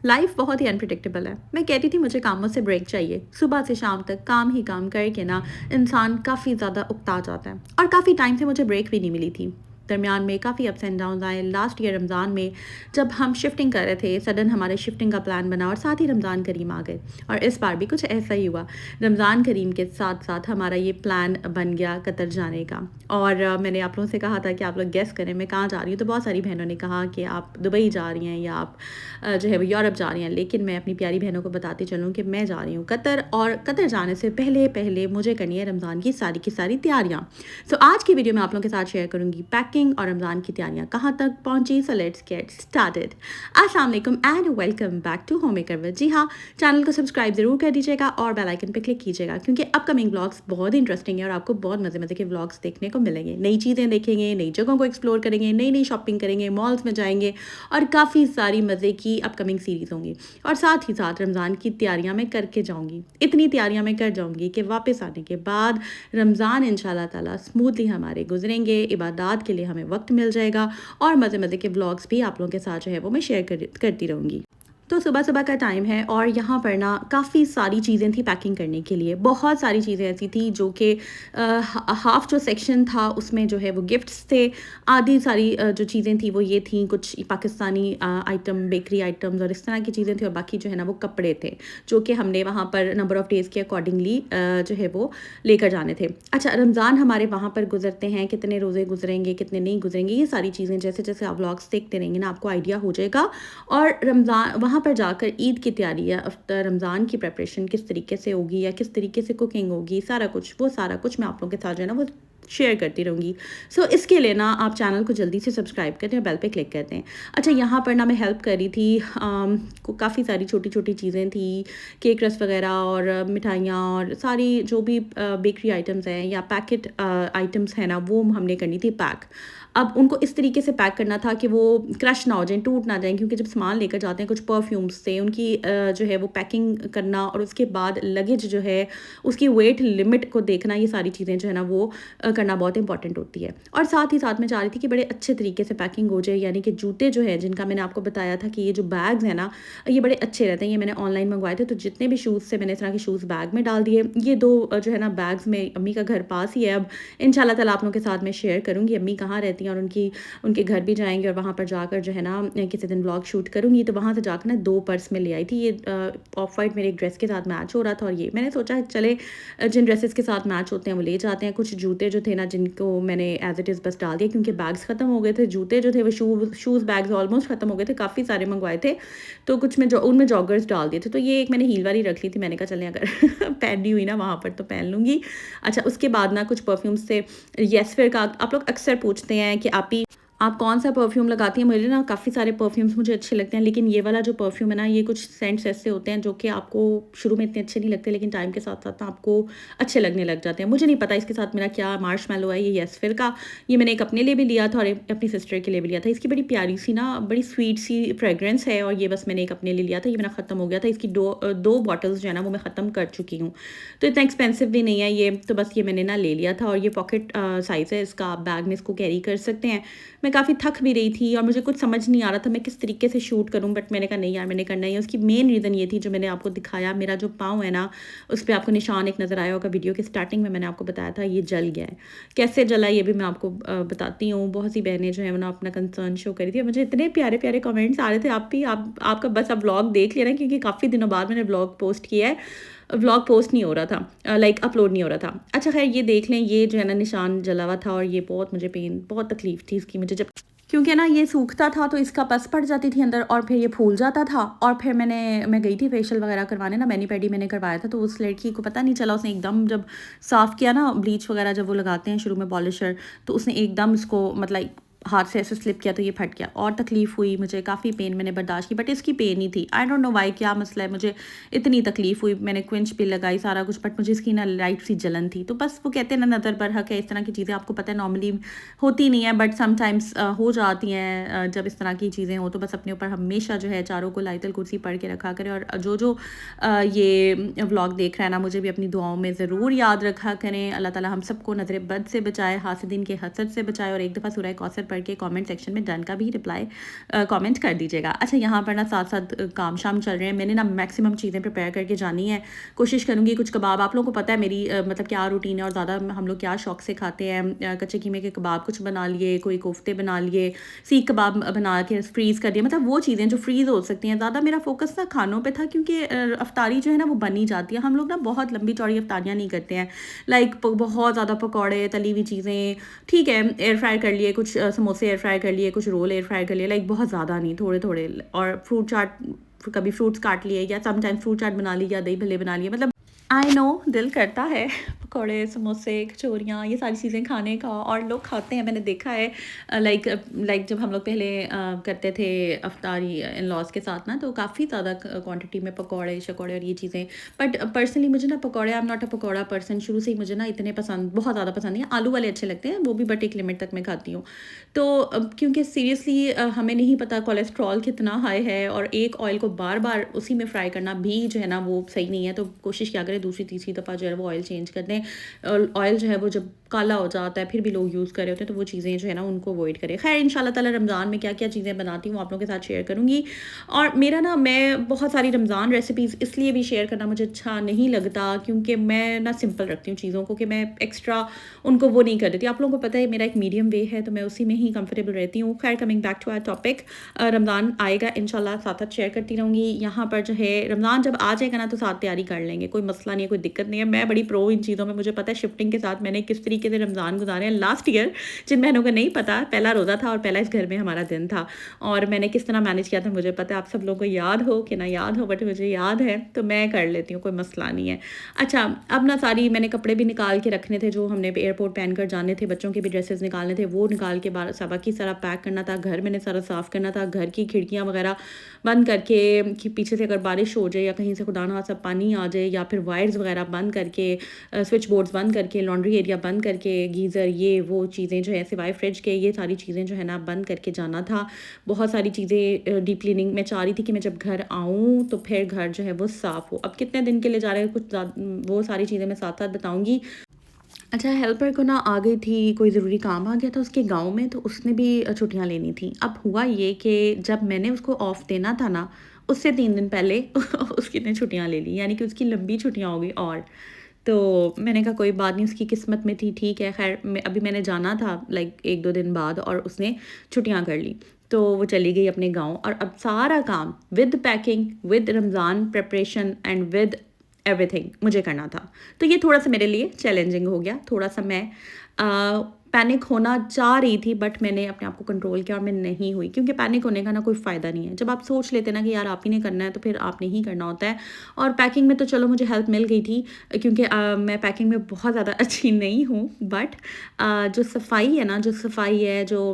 Life बहुत ही unpredictable है। मैं कहती थी मुझे कामों से ब्रेक चाहिए। सुबह से शाम तक काम ही काम करके ना इंसान काफ़ी ज़्यादा उकता जाता है और काफ़ी टाइम से मुझे ब्रेक भी नहीं मिली थी। दरमियान में काफ़ी अप्स एंड डाउन आए। लास्ट ईयर रमज़ान में जब हम शिफ्टिंग कर रहे थे, सडन हमारे शिफ्टिंग का प्लान बना और साथ ही रमज़ान करीम आ गए। और इस बार भी कुछ ऐसा ही हुआ। रमज़ान करीम के साथ साथ हमारा ये प्लान बन गया कतर जाने का। और मैंने आप लोगों से कहा था कि आप लोग गेस करें मैं कहाँ जा रही हूँ, तो बहुत सारी बहनों ने कहा कि आप दुबई जा रही हैं या आप जो है वो यूरोप जा रही हैं। लेकिन मैं अपनी प्यारी बहनों को बताती चलूँ कि मैं जा रही हूँ कतर, और कतर जाने से पहले पहले मुझे करनी है रमज़ान की सारी तैयारियाँ। सो आज की वीडियो में आप लोगों के साथ शेयर करूँगी पैकिंग और रमज़ान की तैयारियाँ कहाँ तक पहुँची। So let's get started. अस्सलाम वालेकुम and welcome back to home maker with. जी हाँ, चैनल को सब्सक्राइब ज़रूर कर दीजिएगा और बेल आइकन पे क्लिक कीजिएगा, क्योंकि अपकमिंग व्लॉग्स बहुत ही इंटरेस्टिंग है और आपको बहुत मज़े मज़े के व्लॉग्स देखने को मिलेंगे। नई चीज़ें देखेंगे, नई जगहों को एक्सप्लोर करेंगे, नई नई शॉपिंग करेंगे, मॉल्स में जाएंगे और काफ़ी सारी मज़े की अपकमिंग सीरीज़ होंगी। और साथ ही साथ रमज़ान की तैयारियाँ मैं करके जाऊँगी। इतनी तैयारियाँ मैं कर जाऊँगी कि वापस आने के बाद रमज़ान इंशाल्लाह ताला स्मूथली हमारे गुजरेंगे, इबादत के लिए हमें वक्त मिल जाएगा और मज़े मज़े के व्लॉग्स भी आप लोगों के साथ जो है वो मैं शेयर करती रहूँगी। तो सुबह-सुबह का टाइम है और यहाँ पर ना काफ़ी सारी चीज़ें थी पैकिंग करने के लिए। बहुत सारी चीज़ें ऐसी थी जो कि हाफ़ जो सेक्शन था उसमें जो है वो गिफ्ट्स थे। आधी सारी जो चीज़ें थी वो ये थी, कुछ पाकिस्तानी आइटम, बेकरी आइटम्स और इस तरह की चीज़ें थी, और बाकी जो है ना वो कपड़े थे, जो कि हमने वहाँ पर नंबर ऑफ़ डेज़ के अकॉर्डिंगली जो है वो लेकर जाने थे। अच्छा, रमज़ान हमारे वहाँ पर गुज़रते हैं, कितने रोज़े गुज़रेंगे, कितने नहीं गुज़रेंगे, ये सारी चीज़ें जैसे-जैसे आप व्लॉग्स देखते रहेंगे ना आपको आइडिया हो जाएगा। और रमज़ान वहाँ पर जाकर ईद की तैयारी या आफ्टर रमज़ान की प्रिपरेशन किस तरीके से होगी या किस तरीके से कुकिंग होगी, सारा कुछ मैं आप लोगों के साथ जो है ना वो शेयर करती रहूँगी। सो इसके लिए ना आप चैनल को जल्दी से सब्सक्राइब करें और बेल पे क्लिक कर दें। अच्छा, यहाँ पर ना मैं हेल्प कर रही थी, काफ़ी सारी छोटी-छोटी चीज़ें थी, केक रस वग़ैरह और मिठाइयाँ और सारी जो भी बेकरी आइटम्स हैं या पैकेट आइटम्स हैं ना, वो हमने करनी थी पैक। अब उनको इस तरीके से पैक करना था कि वो क्रश ना हो जाएँ, टूट ना जाएँ, क्योंकि जब सामान लेकर जाते हैं कुछ परफ्यूम्स थे, उनकी जो है वो पैकिंग करना और उसके बाद लगेज जो है उसकी वेट लिमिट को देखना, ये सारी चीज़ें जो है ना वो करना बहुत इंपॉर्टेंट होती है। और साथ ही साथ मैं चाह रही थी कि बड़े अच्छे तरीके से पैकिंग हो जाए, यानी कि जूते जो हैं जिनका मैंने आपको बताया था कि ये जो बैग्स हैं ना ये बड़े अच्छे रहते हैं, ये मैंने ऑनलाइन मंगवाए थे, तो जितने भी शूज़ थे मैंने इस तरह के शूज़ बैग में डाल दिए। ये 2 जो है ना बैग्स में, अम्मी का घर पास ही है, अब इंशाल्लाह ताला आप लोगों के साथ मैं शेयर करूँगी अम्मी कहाँ रहती हैं और उनके घर भी जाएँगे और वहाँ पर जाकर जो है ना किसी दिन व्लॉग शूट करूँगी। तो वहाँ से जाकर ना 2 पर्स में ले आई थी। ये ऑफ वाइट मेरे एक ड्रेस के साथ मैच हो रहा था और ये मैंने सोचा चले जिन ड्रेसेस के साथ मैच होते हैं वो ले जाते हैं। कुछ जूते जो थे ना जिनको मैंने एज़ इट इज़ बस डाल दिया, क्योंकि बैग्स ख़त्म हो गए थे। जूते जो थे वो शूज़ बैग्स ऑलमोस्ट ख़त्म हो गए थे, काफ़ी सारे मंगवाए थे। तो कुछ में उनमें जॉगर्स डाल दिए थे। तो ये एक मैंने हील वाली रख ली थी, मैंने कहा चलें अगर पहननी हुई ना वहाँ पर तो पहन लूँगी। अच्छा, उसके बाद ना कुछ परफ्यूम्स थे। येस फिर का आप लोग अक्सर पूछते हैं कि आप कौन-सा परफ्यूम लगाती हैं? मुझे ना काफ़ी सारे परफ्यूम्स मुझे अच्छे लगते हैं, लेकिन ये वाला जो परफ्यूम है ना, ये कुछ सेंट्स ऐसे होते हैं जो कि आपको शुरू में इतने अच्छे नहीं लगते, लेकिन टाइम के साथ-साथ ना आपको अच्छे लगने लग जाते हैं। मुझे नहीं पता इसके साथ मेरा क्या मार्शमैलो है, ये येसफिर का। ये मैंने एक अपने लिए भी लिया था और एक अपनी सिस्टर के लिए भी लिया था। इसकी बड़ी प्यारी सी ना, बड़ी स्वीट सी फ्रेग्रेंस है और ये बस मैंने एक अपने लिए लिया था, ये मेरा ख़त्म हो गया था। इसकी 2 बॉटल्स जो है ना वो मैं ख़त्म कर चुकी हूँ। तो इतना एक्सपेंसिव भी नहीं है ये, तो बस ये मैंने ना ले लिया था और ये पॉकेट साइज़ है इसका, आप बैग में इसको कैरी कर सकते हैं। मैं काफ़ी थक भी रही थी और मुझे कुछ समझ नहीं आ रहा था मैं किस तरीके से शूट करूँ, बट मैंने कहा नहीं यार मैंने करना ही है। उसकी मेन रीज़न ये थी जो मैंने आपको दिखाया, मेरा जो पाँव है ना उस पे आपको निशान एक नज़र आया होगा वीडियो के स्टार्टिंग में, मैंने आपको बताया था ये जल गया है। कैसे जला ये भी मैं आपको बताती हूँ। बहुत सी बहनें जो है वो ना अपना कंसर्न शो करी थी और मुझे इतने प्यारे-प्यारे कमेंट्स आ रहे थे। आपका बस अब व्लॉग देख लेना, क्योंकि काफ़ी दिनों बाद मैंने व्लॉग पोस्ट किया है। व्लॉग पोस्ट नहीं हो रहा था, अपलोड नहीं हो रहा था। अच्छा खैर, ये देख लें, ये जो है ना निशान जला हुआ था और ये बहुत तकलीफ़ थी इसकी मुझे, जब क्योंकि ना ये सूखता था तो इसका पस पड़ जाती थी अंदर और फिर ये फूल जाता था। और फिर मैं गई थी फेशियल वगैरह करवाने ना, मैनी-पेडी मैंने करवाया था, तो उस लड़की को पता नहीं चला, उसने एकदम जब साफ़ किया ना, ब्लीच वगैरह जब वो लगाते हैं शुरू में पॉलिशर, तो उसने एकदम इसको मतलब हाथ से ऐसे स्लिप किया तो ये फट गया और तकलीफ़ हुई मुझे, काफ़ी पेन मैंने बर्दाश्त की, बट इसकी पेन ही थी। आई डोंट नो व्हाई, क्या मसला है, मुझे इतनी तकलीफ़ हुई, मैंने क्विंच भी लगाई सारा कुछ, बट मुझे इसकी ना लाइट सी जलन थी। तो बस वो कहते हैं ना नज़र बरहक है, इस तरह की चीज़ें आपको पता है नॉर्मली होती नहीं है, बट समटाइम्स हो जाती हैं। जब इस तरह की चीज़ें हो तो बस अपने ऊपर हमेशा जो है चारों को आयतल कुर्सी पढ़ के रखा करें। और जो ये व्लॉग देख रहा है ना, मुझे भी अपनी दुआओं में ज़रूर याद रखा करें। अल्लाह ताला हम सबको नज़र बद से बचाए, हासिदीन के हसद से बचाए और एक दफ़ा सूरह कौसर पढ़ के कमेंट सेक्शन में डन का भी रिप्लाई कमेंट कर दीजिएगा। अच्छा, यहाँ पर ना साथ साथ काम शाम चल रहे हैं, मैंने ना मैक्सिमम चीज़ें प्रिपेयर करके जानी है। कोशिश करूँगी कुछ कबाब, आप लोगों को पता है मेरी मतलब क्या रूटीन है और ज़्यादा हम लोग क्या शौक से खाते हैं। कच्चे कीमे के कबाब कुछ बना लिए, कोई कोफ्ते बना लिए, सीख कबाब बना के फ्रीज़ कर दिया, मतलब वो चीज़ें जो फ्रीज़ हो सकती हैं। ज़्यादा मेरा फोकस ना खानों पे था, क्योंकि अफ्तारी जो है ना वो बनी जाती है। हम लोग ना बहुत लंबी चौड़ी अफ्तारियाँ नहीं करते हैं, लाइक बहुत ज़्यादा पकौड़े, तली हुई चीज़ें, ठीक है, एयर फ्राई कर लिए, कुछ समोसे एयर फ्राई कर लिए, कुछ रोल एयर फ्राई कर लिए, लाइक बहुत ज़्यादा नहीं, थोड़े थोड़े। और फ्रूट चाट, कभी फ्रूट्स काट लिए या समटाइम्स फ्रूट चाट बना ली या दही भल्ले बना लिए। मतलब आई नो दिल करता है पकौड़े, समोसे, कचौरियाँ, ये सारी चीज़ें खाने का, और लोग खाते हैं, मैंने देखा है। लाइक जब हम लोग पहले करते थे अफ्तारी इन लॉज के साथ ना, तो काफ़ी ज़्यादा क्वांटिटी में पकौड़े शकौड़े और ये चीज़ें। बट पर्सनली मुझे ना पकौड़े, I am not a pakora person, शुरू से ही मुझे ना इतने पसंद, बहुत ज़्यादा पसंद नहीं है। आलू वाले अच्छे लगते हैं, वो भी बट एक लिमिट तक मैं खाती हूँ। तो क्योंकि सीरियसली हमें नहीं पता कोलेस्ट्रॉल कितना हाई है, और एक ऑयल को बार बार उसी में फ्राई करना भी जो है ना वो सही नहीं है। तो कोशिश क्या करें, दूसरी तीसरी दफ़ा जो है वो ऑयल चेंज कर दें। ऑयल जो है वो जब काला हो जाता है फिर भी लोग यूज़ कर रहे होते हैं, तो वो चीज़ें जो है ना उनको अवॉइड करें। खैर इंशाल्लाह ताला रमज़ान में क्या क्या चीज़ें बनाती हूँ आप लोगों के साथ शेयर करूँगी। और मेरा ना, मैं बहुत सारी रमज़ान रेसिपीज़ इसलिए भी शेयर करना मुझे अच्छा नहीं लगता, क्योंकि मैं ना सिंपल रखती हूँ चीज़ों को, कि मैं एक्स्ट्रा उनको वो नहीं कर देती। आप लोगों को पता है मेरा एक मीडियम वे है, तो मैं उसी में ही कंफर्टेबल रहती हूँ। खैर coming back to our topic, Ramzan आएगा इंशाल्लाह, साथ साथ शेयर करती रहूँगी। यहाँ पर जो है रमज़ान जब आ जाएगा ना, तो साथ तैयारी कर लेंगे, कोई मसला नहीं है, कोई दिक्कत नहीं है। मैं बड़ी प्रो इन चीज़ों में, मुझे पता है शिफ्टिंग के साथ मैंने किस तरीके से रमज़ान गुजारे हैं। लास्ट ईयर जिन बहनों को नहीं पता, पहला रोज़ा था और पहला इस घर में हमारा दिन था, और मैंने किस तरह मैनेज किया था मुझे पता है। आप सब लोगों को याद हो कि ना याद हो, बट मुझे याद है, तो मैं कर लेती हूँ, कोई मसला नहीं है। अच्छा, अब ना सारी मैंने कपड़े भी निकाल के रखने थे जो हमने एयरपोर्ट पहन कर जाने थे, बच्चों के भी ड्रेसेस निकालने थे, वो निकाल के बाकी सारा पैक करना था। घर मैंने सारा साफ़ करना था, घर की खिड़कियाँ वगैरह बंद करके, कि पीछे से अगर बारिश हो जाए या कहीं से खुदा ना खास्ता पानी आ जाए, या फिर वायर्स वगैरह बंद करके, स्विच बोर्ड्स बंद करके, लॉन्ड्री एरिया बंद करके, गीज़र ये वो चीज़ें जो है सिवाय फ्रिज के, ये सारी चीज़ें जो है ना बंद करके जाना था। बहुत सारी चीज़ें डीप क्लीनिंग मैं चाह रही थी कि मैं जब घर आऊँ तो फिर घर जो है वो साफ़ हो। अब कितने दिन के लिए जा रहे हैं, वो सारी चीज़ें मैं साथ साथ बताऊँगी। अच्छा, हेल्पर को ना आ गई थी, कोई ज़रूरी काम आ गया था उसके गाँव में, तो उसने भी छुट्टियाँ लेनी थी। अब हुआ ये कि जब मैंने उसको ऑफ देना था ना, उससे 3 दिन पहले उसकी ने छुट्टियाँ ले ली, यानी कि उसकी लंबी छुट्टियाँ हो गई। और तो मैंने कहा कोई बात नहीं, उसकी किस्मत में थी, ठीक है। खैर अभी मैंने जाना था लाइक 1-2 दिन बाद, और उसने छुट्टियाँ कर ली, तो वो चली गई अपने गाँव। और अब सारा काम with packing, with Ramzan preparation and with everything मुझे करना था। तो ये थोड़ा-सा मेरे लिए चैलेंजिंग हो गया। थोड़ा-सा मैं पैनिक होना चाह रही थी, बट मैंने अपने आप को कंट्रोल किया और मैं नहीं हुई, क्योंकि पैनिक होने का ना कोई फ़ायदा नहीं है। जब आप सोच लेते हैं ना कि यार आप ही ने करना है, तो फिर आपने ही करना होता है। और पैकिंग में तो चलो मुझे हेल्प मिल गई थी, क्योंकि मैं पैकिंग में बहुत ज़्यादा अच्छी नहीं हूँ, बट जो सफाई है ना, जो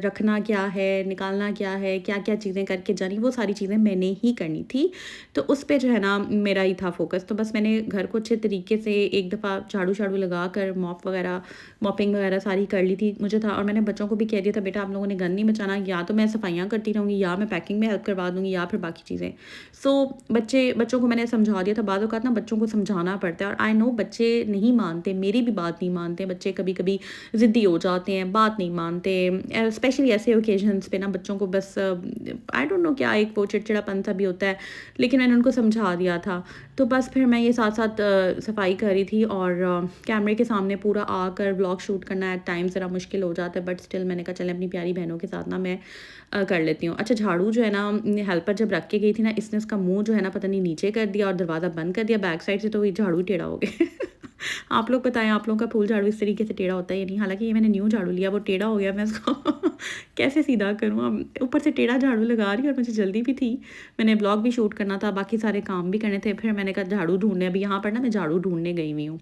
रखना क्या है, निकालना क्या है, क्या-क्या चीज़ें करके जानी, वो सारी चीज़ें मैंने ही करनी थी। तो उस पे जो है ना मेरा ही था फ़ोकस। तो बस मैंने घर को अच्छे तरीके से एक दफ़ा झाड़ू-शाड़ू लगा कर मॉपिंग वगैरह सारी कर ली थी। मुझे था, और मैंने बच्चों को भी कह दिया था, बेटा आप लोगों ने गंद नहीं मचाना, या तो मैं सफाइयाँ करती रहूँगी, या मैं पैकिंग में हेल्प करवा दूँगी, या फिर बाकी चीज़ें। सो बच्चों को मैंने समझा दिया था। बात औक़ात ना बच्चों को समझाना पड़ता है, और आई नो बच्चे नहीं मानते, मेरी भी बात नहीं मानते। बच्चे कभी-कभी ज़िद्दी हो जाते हैं, बात नहीं मानते। स्पेशली ऐसे ओकेजन्स पे ना बच्चों को बस आई डोंट नो क्या एक वो चिड़चिड़ापन सा भी होता है, लेकिन मैंने उनको समझा दिया था। तो बस फिर मैं ये साथ-साथ सफाई कर रही थी, और कैमरे के सामने पूरा आकर व्लॉग शूट करना एट टाइम्स ज़रा मुश्किल हो जाता है, बट स्टिल मैंने कहा चलें अपनी प्यारी बहनों के साथ ना मैं कर लेती हूँ। अच्छा, झाड़ू जो है ना हेल्पर जब रख के गई थी ना, इसने उसका मुँह जो है ना पता नहीं नीचे कर दिया और दरवाज़ा बंद कर दिया बैक साइड से, तो ये झाड़ू टेढ़ा हो गया। आप लोग बताएँ, आप लोगों का फूल झाड़ू इस तरीके से टेढ़ा होता है या नहीं? हालाँकि ये मैंने न्यू झाड़ू लिया, वो टेढ़ा हो गया, मैं इसको कैसे सीधा करूँ? अब ऊपर से टेढ़ा झाड़ू लगा रही हूँ, और मुझे जल्दी भी थी। मैंने ब्लॉग भी शूट करना था, बाकी सारे काम भी करने थे। फिर मैंने कहा झाड़ू ढूँढने, अभी यहाँ पर ना मैं झाड़ू ढूँढने गई हुई हूँ।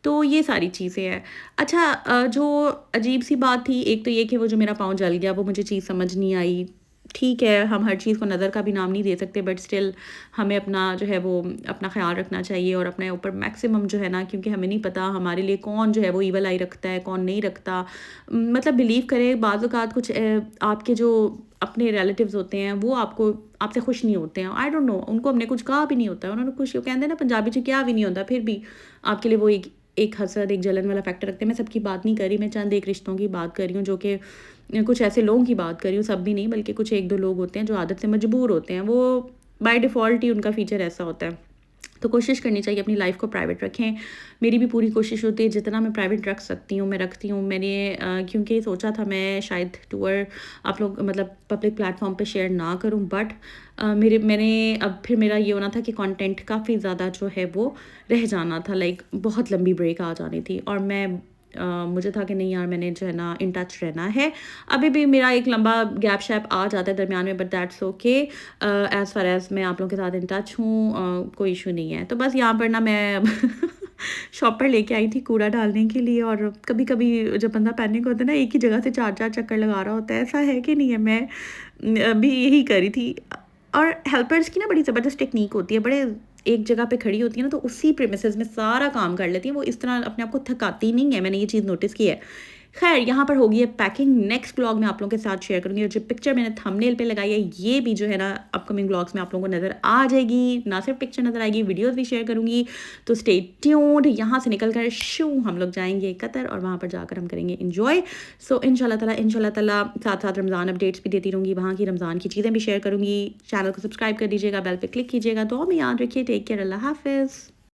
तो ये सारी चीज़ें हैं। अच्छा, जो अजीब-सी बात थी, एक तो ये कि वो जो मेरा पाँव जल गया, वो मुझे चीज़ समझ नहीं आई। ठीक है, हम हर चीज़ को नज़र का भी नाम नहीं दे सकते, बट स्टिल हमें अपना जो है वो अपना ख़्याल रखना चाहिए, और अपने ऊपर मैक्सिमम जो है ना, क्योंकि हमें नहीं पता हमारे लिए कौन जो है वो ईवल आई रखता है, कौन नहीं रखता। मतलब बिलीव करें, बाज़ औक़ात कुछ आपके जो अपने रिलेटिव्स होते हैं, वो आपसे खुश नहीं होते हैं। आई डोंट नो, उनको हमने कुछ कहा भी नहीं होता है, उन्होंने कुछ, वो कहते हैं ना पंजाबी च क्या भी नहीं होता, फिर भी आपके लिए वो एक एक हसद, एक जलन वाला फैक्टर रखते हैं। मैं सबकी बात नहीं कर रही, मैं चंद एक रिश्तों की बात कर रही हूँ, जो कि कुछ ऐसे लोगों की बात कर रही हूँ, सब भी नहीं, बल्कि कुछ 1-2 लोग होते हैं जो आदत से मजबूर होते हैं। वो बाय डिफ़ॉल्ट ही उनका फ़ीचर ऐसा होता है। तो कोशिश करनी चाहिए अपनी लाइफ़ को प्राइवेट रखें। मेरी भी पूरी कोशिश होती है जितना मैं प्राइवेट रख सकती हूँ, मैं रखती हूँ। मैंने क्योंकि सोचा था मैं शायद टूर आप लोग मतलब पब्लिक प्लेटफ़ॉर्म पे शेयर ना करूँ, बट मैंने अब फिर मेरा ये होना था कि कंटेंट काफ़ी ज़्यादा जो है वो रह जाना था, लाइक बहुत लंबी ब्रेक आ जानी थी, और मुझे था कि नहीं यार, मैंने जो है ना इन टच रहना है। अभी भी मेरा एक लंबा गैप शैप आ जाता है दरमियान में, but that's okay. As far as मैं आप लोगों के साथ इन टच हूँ, कोई इशू नहीं है। तो बस यहाँ पर ना मैं शॉपर लेके आई थी कूड़ा डालने के लिए, और कभी-कभी जब बंदा पैनिक होता है ना, एक ही जगह से 4-4 चक्कर लगा रहा होता है, ऐसा है कि नहीं है? मैं भी यही करी थी। और हेल्पर्स की ना बड़ी ज़बरदस्त टेक्नीक होती है, बड़े एक जगह पे खड़ी होती है ना, तो उसी प्रेमिसेस में सारा काम कर लेती हैं। वो इस तरह अपने आप को थकाती नहीं है, मैंने ये चीज़ नोटिस की है। ख़ैर, यहाँ पर होगी है पैकिंग, नेक्स्ट व्लॉग मैं आप लोगों के साथ शेयर करूँगी, और जो पिक्चर मैंने थंबनेल पे लगाई है, ये भी जो है ना अपकमिंग व्लॉग्स में आप लोगों को नज़र आ जाएगी। ना सिर्फ पिक्चर नज़र आएगी, वीडियोज़ भी शेयर करूँगी, तो स्टे ट्यून्ड। यहाँ से निकल कर हम लोग जाएँगे कतर, और वहाँ पर जाकर हम करेंगे एन्जॉय। सो इंशाल्लाह ताला साथ-साथ रमज़ान अपडेट्स भी देती रहूँगी, वहाँ की रमज़ान की चीज़ें भी शेयर करूँगी। चैनल को सब्सक्राइब कर दीजिएगा, बेल पे क्लिक कीजिएगा। दुआ में याद रखिए। टेक केयर, अल्लाह हाफ़िज़।